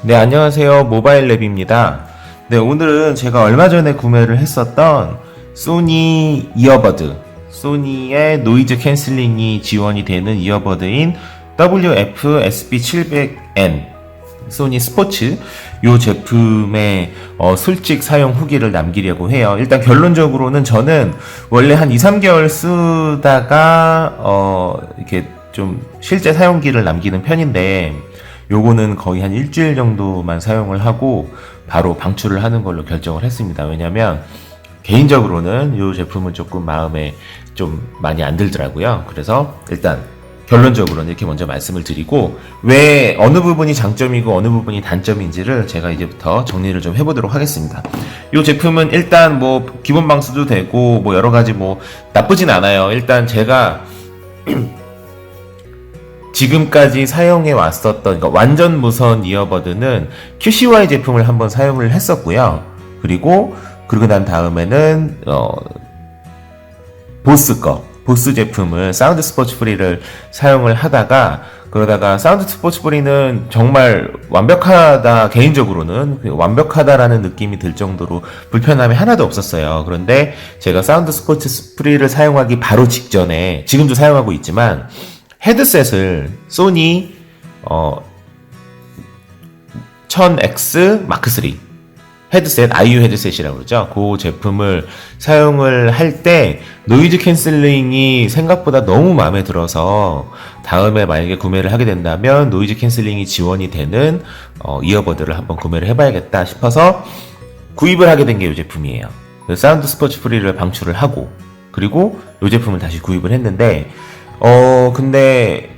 네, 안녕하세요. 모바일랩입니다. 네, 오늘은 제가 얼마 전에 구매를 했었던 소니 이어버드, 소니의 노이즈 캔슬링이 지원이 되는 이어버드인 WF-SB700N 소니 스포츠 이 제품의 솔직 사용 후기를 남기려고 해요. 일단 결론적으로는 저는 원래 한 2-3개월 쓰다가 이렇게 좀 실제 사용기를 남기는 편인데, 요거는 거의 한 일주일 정도만 사용을 하고 바로 방출을 하는 걸로 결정을 했습니다. 왜냐면 개인적으로는 이 제품은 조금 마음에 좀 많이 안 들더라고요. 그래서 일단 결론적으로는 이렇게 먼저 말씀을 드리고, 왜 어느 부분이 장점이고 어느 부분이 단점인지를 제가 이제부터 정리를 좀 해보도록 하겠습니다. 이 제품은 일단 뭐 기본 방수도 되고 뭐 여러 가지 뭐 나쁘진 않아요. 일단 제가 지금까지 사용해 왔었던, 그러니까 완전 무선 이어버드는 QCY 제품을 한번 사용을 했었고요. 그리고 난 다음에는 보스 제품을 사운드 스포츠 프리를 사용을 하다가, 그러다가 사운드 스포츠 프리는 정말 완벽하다, 개인적으로는 완벽하다라는 느낌이 들 정도로 불편함이 하나도 없었어요. 그런데 제가 사운드 스포츠 프리를 사용하기 바로 직전에, 지금도 사용하고 있지만 헤드셋을 소니 1000X 마크3 헤드셋, IU 헤드셋이라고 그러죠. 그 제품을 사용을 할 때 노이즈 캔슬링이 생각보다 너무 마음에 들어서 다음에 만약에 구매를 하게 된다면 노이즈 캔슬링이 지원이 되는 이어버드를 한번 구매를 해봐야겠다 싶어서 구입을 하게 된 게 이 제품이에요. 사운드 스포츠 프리를 방출을 하고, 그리고 이 제품을 다시 구입을 했는데, 근데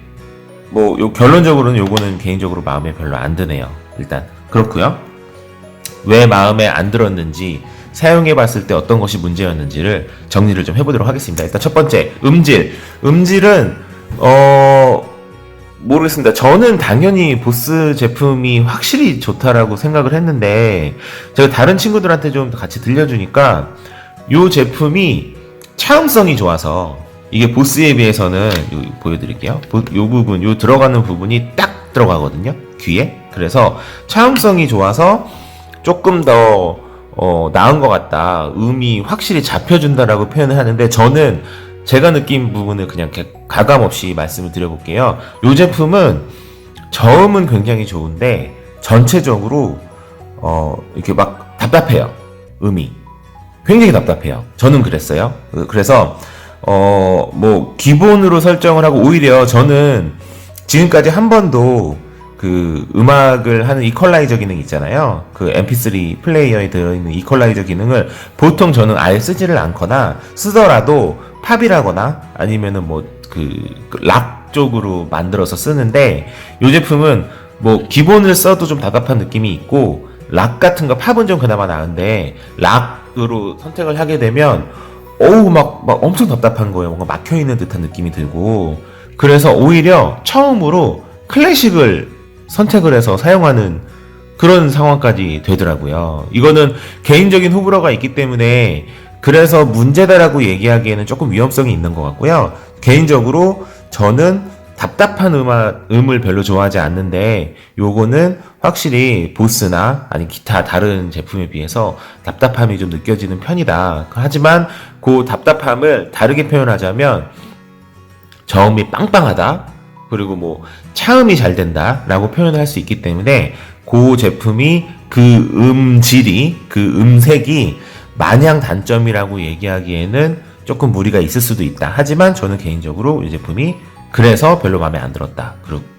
뭐 결론적으로는 요거는 개인적으로 마음에 별로 안 드네요. 일단 그렇고요. 왜 마음에 안 들었는지, 사용해봤을 때 어떤 것이 문제였는지를 정리를 좀 해보도록 하겠습니다. 일단 첫 번째, 음질은 모르겠습니다. 저는 당연히 보스 제품이 확실히 좋다라고 생각을 했는데, 제가 다른 친구들한테 좀 같이 들려주니까 요 제품이 차음성이 좋아서, 이게 보스에 비해서는 보여드릴게요. 요 부분, 요 들어가는 부분이 딱 들어가거든요, 귀에. 그래서 차음성이 좋아서 조금 더 나은 것 같다, 음이 확실히 잡혀준다라고 표현을 하는데, 저는 제가 느낀 부분을 그냥 가감 없이 말씀을 드려볼게요. 이 제품은 저음은 굉장히 좋은데 전체적으로 이렇게 막 답답해요. 음이 굉장히 답답해요. 저는 그랬어요. 그래서 뭐 기본으로 설정을 하고, 오히려 저는 지금까지 한 번도 그 음악을 하는 이퀄라이저 기능 있잖아요. 그 MP3 플레이어에 들어있는 이퀄라이저 기능을 보통 저는 아예 쓰지를 않거나, 쓰더라도 팝이라거나 아니면은 뭐 락 쪽으로 만들어서 쓰는데, 이 제품은 뭐 기본을 써도 좀 답답한 느낌이 있고, 락 같은 거, 팝은 좀 그나마 나은데 락으로 선택을 하게 되면 막 엄청 답답한 거예요. 뭔가 막혀있는 듯한 느낌이 들고. 그래서 오히려 처음으로 클래식을 선택을 해서 사용하는 그런 상황까지 되더라고요. 이거는 개인적인 호불호가 있기 때문에 그래서 문제다라고 얘기하기에는 조금 위험성이 있는 것 같고요. 개인적으로 저는 답답한 음을 별로 좋아하지 않는데, 요거는 확실히 보스나 아니 기타 다른 제품에 비해서 답답함이 좀 느껴지는 편이다. 하지만 그 답답함을 다르게 표현하자면 저음이 빵빵하다, 그리고 뭐 차음이 잘 된다 라고 표현을 할 수 있기 때문에, 그 제품이 그 음질이, 그 음색이 마냥 단점이라고 얘기하기에는 조금 무리가 있을 수도 있다. 하지만 저는 개인적으로 이 제품이 그래서 별로 마음에 안 들었다,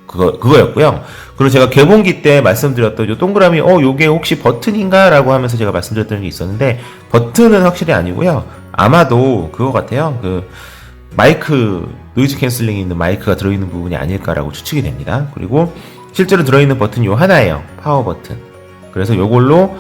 그거였고요. 그리고 제가 개봉기 때 말씀드렸던 요 동그라미, 요게 혹시 버튼인가? 라고 하면서 제가 말씀드렸던 게 있었는데, 버튼은 확실히 아니고요. 아마도 그거 같아요. 마이크, 노이즈 캔슬링이 있는 마이크가 들어있는 부분이 아닐까라고 추측이 됩니다. 그리고 실제로 들어있는 버튼이 요 하나예요. 파워 버튼. 그래서 요걸로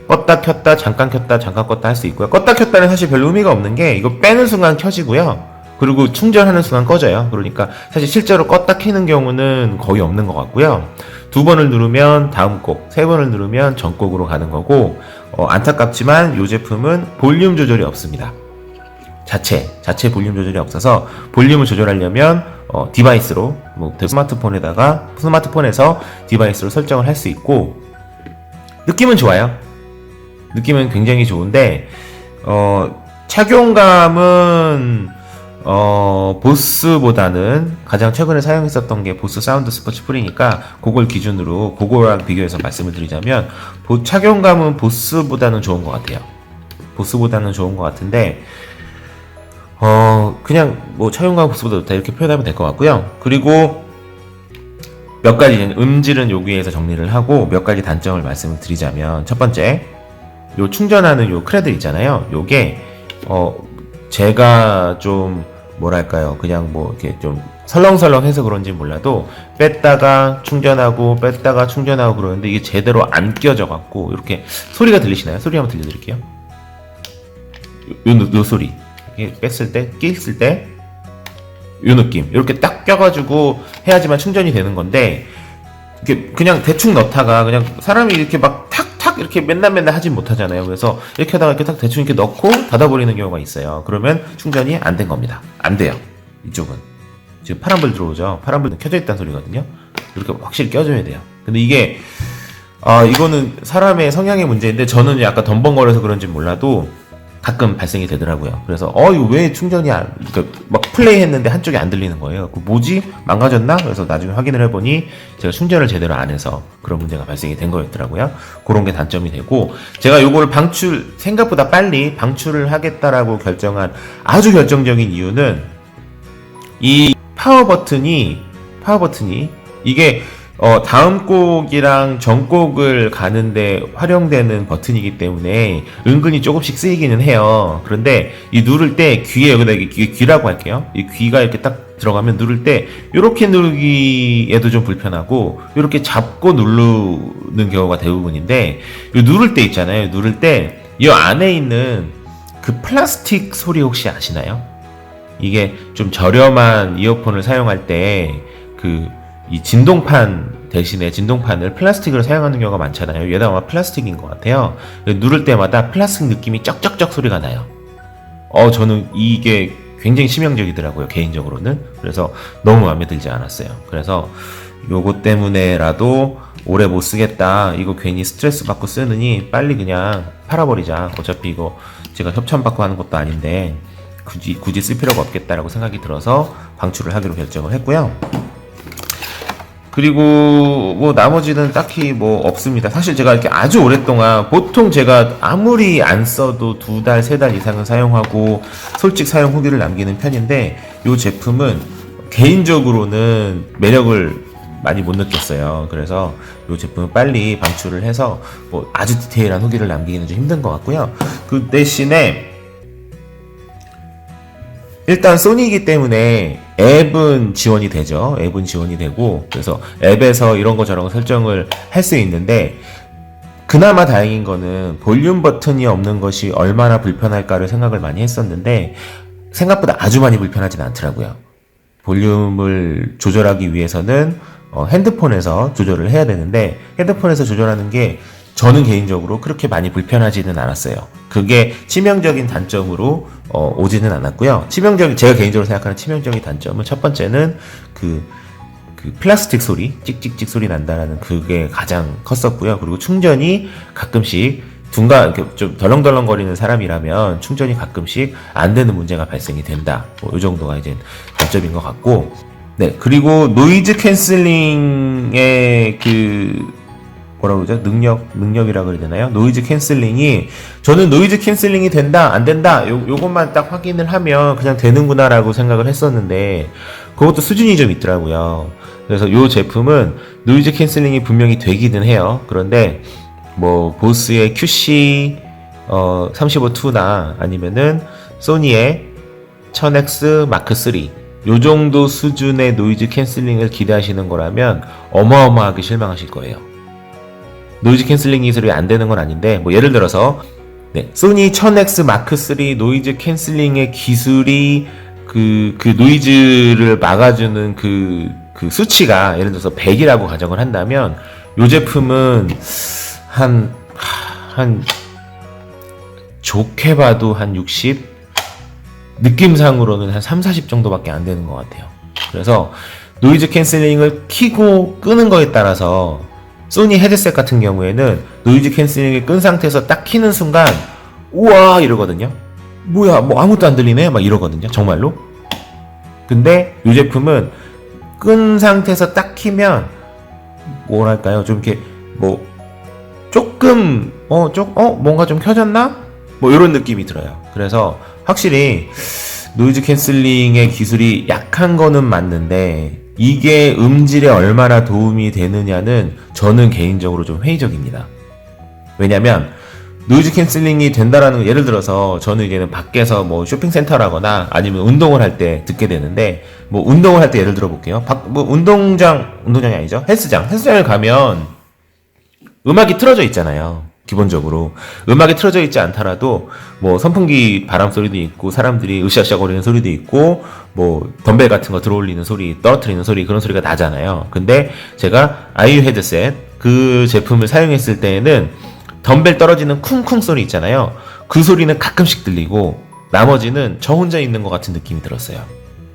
껐다 켰다, 잠깐 켰다, 잠깐 껐다 할 수 있고요. 껐다 켰다는 사실 별로 의미가 없는 게, 이거 빼는 순간 켜지고요. 그리고 충전하는 순간 꺼져요. 그러니까 사실 실제로 껐다 켜는 경우는 거의 없는 것 같고요. 2번을 누르면 다음 곡, 3번을 누르면 전 곡으로 가는 거고, 안타깝지만 이 제품은 볼륨 조절이 없습니다. 자체 볼륨 조절이 없어서, 볼륨을 조절하려면 디바이스로, 스마트폰에서 디바이스로 설정을 할 수 있고, 느낌은 좋아요. 느낌은 굉장히 좋은데 착용감은 보스보다는 가장 최근에 사용했었던 게 보스 사운드 스포츠 프리니까 그걸 기준으로 그거랑 비교해서 말씀을 드리자면 착용감은 보스보다는 좋은 것 같아요. 보스보다는 좋은 것 같은데 그냥 뭐 착용감 보스보다 좋다 이렇게 표현하면 될 것 같고요. 그리고 몇 가지 음질은 여기에서 정리를 하고 몇 가지 단점을 말씀을 드리자면, 첫 번째, 요 충전하는 요 크레들 있잖아요. 요게 제가 좀 뭐랄까요, 그냥 뭐 이렇게 좀 설렁설렁해서 그런지 몰라도 뺐다가 충전하고 뺐다가 충전하고 그러는데 이게 제대로 안 껴져 갖고 이렇게 소리가 들리시나요? 소리 한번 들려드릴게요. 요 소리, 이게 뺐을 때, 끼었을 때 요 느낌, 이렇게 딱 껴가지고 해야지만 충전이 되는 건데, 이렇게 그냥 대충 넣다가 그냥 사람이 이렇게 막 탁탁 이렇게 맨날 하진 못하잖아요. 그래서 이렇게 하다가 이렇게 딱 대충 이렇게 넣고 닫아버리는 경우가 있어요. 그러면 충전이 안 된 겁니다. 안 돼요. 이쪽은 지금 파란불 들어오죠. 파란불은 켜져 있다는 소리거든요. 이렇게 확실히 껴줘야 돼요. 근데 이게 이거는 사람의 성향의 문제인데, 저는 약간 덤벙거려서 그런지 몰라도 가끔 발생이 되더라고요. 그래서 이거 왜 충전이 그러니까 막 플레이 했는데 한쪽이 안 들리는 거예요. 그 뭐지? 망가졌나? 그래서 나중에 확인을 해보니 제가 충전을 제대로 안 해서 그런 문제가 발생이 된 거였더라고요. 그런 게 단점이 되고, 제가 요거를 생각보다 빨리 방출을 하겠다라고 결정한 아주 결정적인 이유는 이 파워 버튼이 이게 다음 곡이랑 전 곡을 가는데 활용되는 버튼이기 때문에 은근히 조금씩 쓰이기는 해요. 그런데 이 누를 때 귀에, 여기다 이게 귀라고 할게요. 이 귀가 이렇게 딱 들어가면 누를 때 이렇게 누르기에도 좀 불편하고, 이렇게 잡고 누르는 경우가 대부분인데, 이 누를 때 있잖아요. 누를 때 이 안에 있는 그 플라스틱 소리 혹시 아시나요? 이게 좀 저렴한 이어폰을 사용할 때 이 진동판 대신에 진동판을 플라스틱으로 사용하는 경우가 많잖아요. 얘도 아마 플라스틱인 것 같아요. 누를 때마다 플라스틱 느낌이 쩍쩍쩍 소리가 나요. 저는 이게 굉장히 치명적이더라고요, 개인적으로는. 그래서 너무 마음에 들지 않았어요. 그래서 요거 때문에라도 오래 못 쓰겠다, 이거 괜히 스트레스 받고 쓰느니 빨리 그냥 팔아버리자, 어차피 이거 제가 협찬받고 하는 것도 아닌데 굳이 쓸 필요가 없겠다라고 생각이 들어서 방출을 하기로 결정을 했고요. 그리고 뭐 나머지는 딱히 뭐 없습니다. 사실 제가 이렇게 아주 오랫동안, 보통 제가 아무리 안 써도 2달, 3달 이상은 사용하고 솔직 사용 후기를 남기는 편인데, 이 제품은 개인적으로는 매력을 많이 못 느꼈어요. 그래서 이 제품은 빨리 방출을 해서 뭐 아주 디테일한 후기를 남기기는 좀 힘든 것 같고요. 그 대신에 일단 소니이기 때문에 앱은 지원이 되죠. 앱은 지원이 되고, 그래서 앱에서 이런 거 저런 거 설정을 할 수 있는데, 그나마 다행인 거는 볼륨 버튼이 없는 것이 얼마나 불편할까를 생각을 많이 했었는데, 생각보다 아주 많이 불편하진 않더라고요. 볼륨을 조절하기 위해서는 핸드폰에서 조절을 해야 되는데, 핸드폰에서 조절하는 게 저는 개인적으로 그렇게 많이 불편하지는 않았어요. 그게 치명적인 단점으로 오지는 않았고요. 제가 개인적으로 생각하는 치명적인 단점은, 첫 번째는 그 플라스틱 소리, 찍찍찍 소리 난다라는 그게 가장 컸었고요. 그리고 충전이 가끔씩 좀 덜렁덜렁거리는 사람이라면 충전이 가끔씩 안 되는 문제가 발생이 된다. 이 정도가 이제 단점인 것 같고, 네. 그리고 노이즈 캔슬링의 뭐라고 그러죠? 능력이라 그래야 되나요? 노이즈 캔슬링이, 저는 노이즈 캔슬링이 된다, 안 된다, 요것만 딱 확인을 하면 그냥 되는구나 라고 생각을 했었는데, 그것도 수준이 좀 있더라고요. 그래서 요 제품은 노이즈 캔슬링이 분명히 되기는 해요. 그런데 뭐 보스의 QC 35-2나 아니면은 소니의 1000X 마크 3, 요 정도 수준의 노이즈 캔슬링을 기대하시는 거라면 어마어마하게 실망하실 거예요. 노이즈 캔슬링 기술이 안 되는 건 아닌데, 뭐 예를 들어서 소니 1000X 마크 3 노이즈 캔슬링의 기술이 그 노이즈를 막아주는 그 수치가 예를 들어서 100이라고 가정을 한다면, 요 제품은 한 좋게 봐도 한 60, 느낌상으로는 한 30-40 정도밖에 안 되는 것 같아요. 그래서 노이즈 캔슬링을 켜고 끄는 거에 따라서 소니 헤드셋 같은 경우에는 노이즈 캔슬링이 끈 상태에서 딱 키는 순간 우와 이러거든요. 뭐야 뭐 아무것도 안 들리네 막 이러거든요. 정말로. 근데 이 제품은 끈 상태에서 딱 키면 뭐랄까요 좀 이렇게 뭐 조금 뭔가 좀 켜졌나? 뭐 이런 느낌이 들어요. 그래서 확실히 노이즈 캔슬링의 기술이 약한 거는 맞는데 이게 음질에 얼마나 도움이 되느냐는 저는 개인적으로 좀 회의적입니다. 왜냐면 노이즈 캔슬링이 된다라는 예를 들어서 저는 이제는 밖에서 뭐 쇼핑센터라거나 아니면 운동을 할 때 듣게 되는데 뭐 운동을 할 때 예를 들어 볼게요. 뭐 운동장이 아니죠. 헬스장을 가면 음악이 틀어져 있잖아요. 기본적으로 음악이 틀어져 있지 않더라도 뭐 선풍기 바람 소리도 있고 사람들이 으쌰으쌰 거리는 소리도 있고 뭐 덤벨 같은 거 들어올리는 소리 떨어뜨리는 소리 그런 소리가 나잖아요. 근데 제가 아이유 헤드셋 그 제품을 사용했을 때에는 덤벨 떨어지는 쿵쿵 소리 있잖아요. 그 소리는 가끔씩 들리고 나머지는 저 혼자 있는 것 같은 느낌이 들었어요.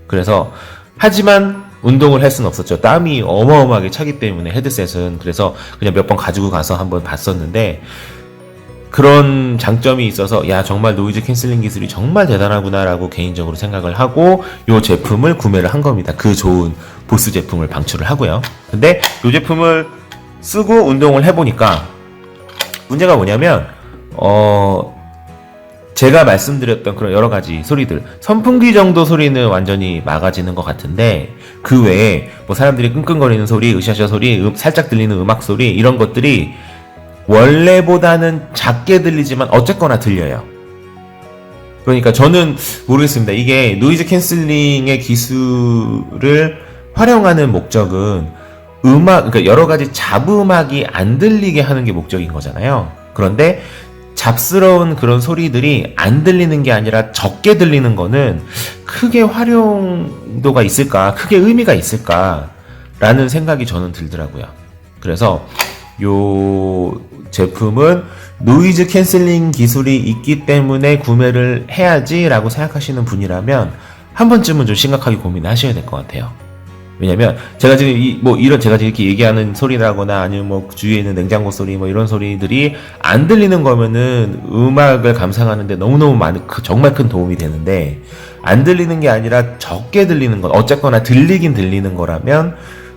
그래서 하지만 운동을 할 수는 없었죠. 땀이 어마어마하게 차기 때문에 헤드셋은. 그래서 그냥 몇 번 가지고 가서 한번 봤었는데 그런 장점이 있어서 야 정말 노이즈 캔슬링 기술이 정말 대단하구나 라고 개인적으로 생각을 하고 이 제품을 구매를 한 겁니다. 그 좋은 보스 제품을 방출을 하고요. 근데 이 제품을 쓰고 운동을 해보니까 문제가 뭐냐면 제가 말씀드렸던 그런 여러 가지 소리들 선풍기 정도 소리는 완전히 막아지는 것 같은데 그 외에 뭐 사람들이 끙끙거리는 소리, 으쌰으쌰 소리, 살짝 들리는 음악 소리 이런 것들이 원래보다는 작게 들리지만 어쨌거나 들려요. 그러니까 저는 모르겠습니다. 이게 노이즈 캔슬링의 기술을 활용하는 목적은 그러니까 여러 가지 잡음악이 안 들리게 하는 게 목적인 거잖아요. 그런데 잡스러운 그런 소리들이 안 들리는 게 아니라 적게 들리는 거는 크게 활용도가 있을까? 크게 의미가 있을까? 라는 생각이 저는 들더라고요. 그래서 요 제품은 노이즈 캔슬링 기술이 있기 때문에 구매를 해야지 라고 생각하시는 분이라면 한 번쯤은 좀 심각하게 고민하셔야 될 것 같아요. 왜냐면 제가 지금 제가 지금 이렇게 얘기하는 소리라거나 아니면 뭐 주위에 있는 냉장고 소리 뭐 이런 소리들이 안 들리는 거면은 음악을 감상하는데 너무너무 정말 큰 도움이 되는데 안 들리는 게 아니라 적게 들리는 것 어쨌거나 들리긴 들리는 거라면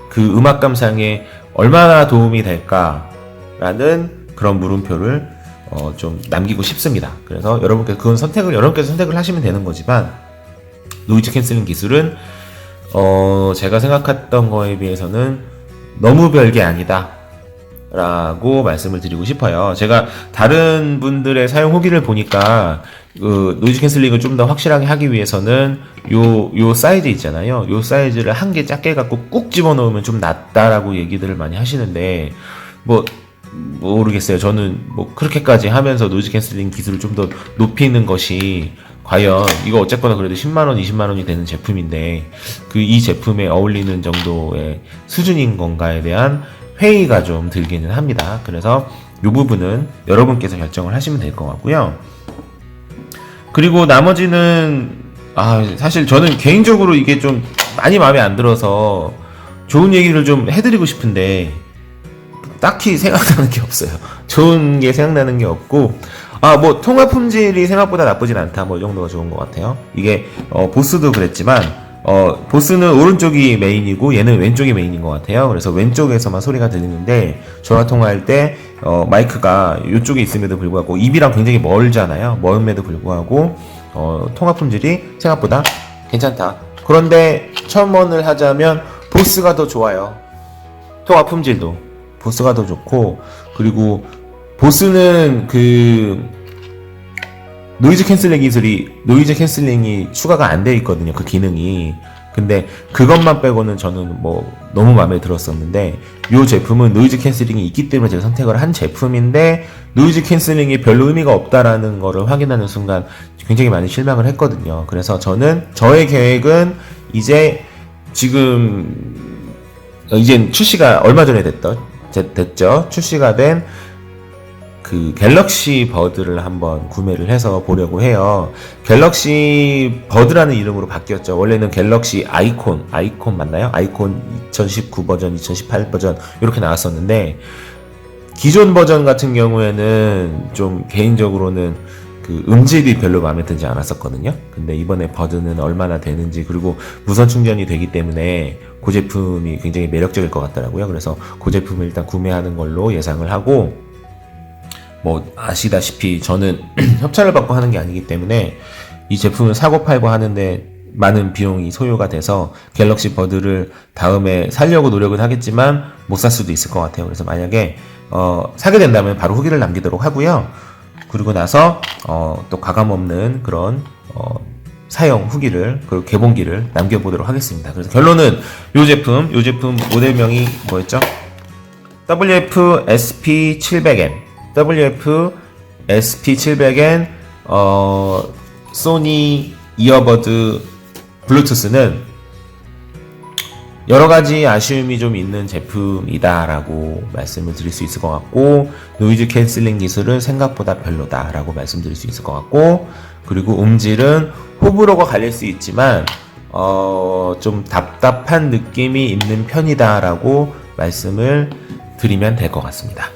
그 음악 감상에 얼마나 도움이 될까라는 그런 물음표를 좀 남기고 싶습니다. 그래서 여러분께서 선택을 하시면 되는 거지만 노이즈 캔슬링 기술은 제가 생각했던 거에 비해서는 너무 별게 아니다 라고 말씀을 드리고 싶어요. 제가 다른 분들의 사용 후기를 보니까 노이즈 캔슬링을 좀 더 확실하게 하기 위해서는 요 사이즈 있잖아요. 요 사이즈를 한 개 작게 갖고 꾹 집어넣으면 좀 낫다라고 얘기들을 많이 하시는데 모르겠어요. 저는 그렇게까지 하면서 노이즈 캔슬링 기술을 좀 더 높이는 것이 과연 이거 어쨌거나 그래도 10만원, 20만원이 되는 제품인데 이 제품에 어울리는 정도의 수준인 건가에 대한 회의가 좀 들기는 합니다. 그래서 이 부분은 여러분께서 결정을 하시면 될 것 같고요. 그리고 나머지는 사실 저는 개인적으로 이게 좀 많이 마음에 안 들어서 좋은 얘기를 좀 해드리고 싶은데 딱히 생각나는 게 없어요. 좋은 게 생각나는 게 없고 통화 품질이 생각보다 나쁘진 않다. 이 정도가 좋은 것 같아요. 이게 보스도 그랬지만 보스는 오른쪽이 메인이고 얘는 왼쪽이 메인인 것 같아요. 그래서 왼쪽에서만 소리가 들리는데 전화 통화할 때 마이크가 이쪽에 있음에도 불구하고 입이랑 굉장히 멀잖아요. 멀음에도 불구하고 통화 품질이 생각보다 괜찮다. 그런데 첨언을 하자면 보스가 더 좋아요. 통화 품질도 보스가 더 좋고 그리고 보스는 노이즈 캔슬링이 추가가 안 돼 있거든요. 그 기능이. 근데 그것만 빼고는 저는 너무 마음에 들었었는데 이 제품은 노이즈 캔슬링이 있기 때문에 제가 선택을 한 제품인데 노이즈 캔슬링이 별로 의미가 없다라는 거를 확인하는 순간 굉장히 많이 실망을 했거든요. 그래서 저의 계획은 이제 출시가 얼마 전에 됐죠. 출시가 된 그 갤럭시 버드를 한번 구매를 해서 보려고 해요. 갤럭시 버드라는 이름으로 바뀌었죠. 원래는 갤럭시 아이콘 맞나요? 아이콘 2019 버전, 2018 버전 이렇게 나왔었는데, 기존 버전 같은 경우에는 좀 개인적으로는 그 음질이 별로 마음에 들지 않았었거든요. 근데 이번에 버드는 얼마나 되는지, 그리고 무선 충전이 되기 때문에 그 제품이 굉장히 매력적일 것 같더라고요. 그래서 그 제품을 일단 구매하는 걸로 예상을 하고, 뭐 아시다시피 저는 협찬을 받고 하는 게 아니기 때문에 이 제품을 사고 팔고 하는데 많은 비용이 소요가 돼서 갤럭시 버드를 다음에 사려고 노력은 하겠지만 못 살 수도 있을 것 같아요. 그래서 만약에 사게 된다면 바로 후기를 남기도록 하고요. 그리고 나서 또 가감없는 그런 사용 후기를, 그리고 개봉기를 남겨보도록 하겠습니다. 그래서 결론은 요 제품 모델명이 뭐였죠? WF-SP700N WF-SP700N 소니 이어버드 블루투스는 여러가지 아쉬움이 좀 있는 제품이다 라고 말씀을 드릴 수 있을 것 같고, 노이즈 캔슬링 기술은 생각보다 별로다 라고 말씀드릴 수 있을 것 같고, 그리고 음질은 호불호가 갈릴 수 있지만 좀 답답한 느낌이 있는 편이다 라고 말씀을 드리면 될 것 같습니다.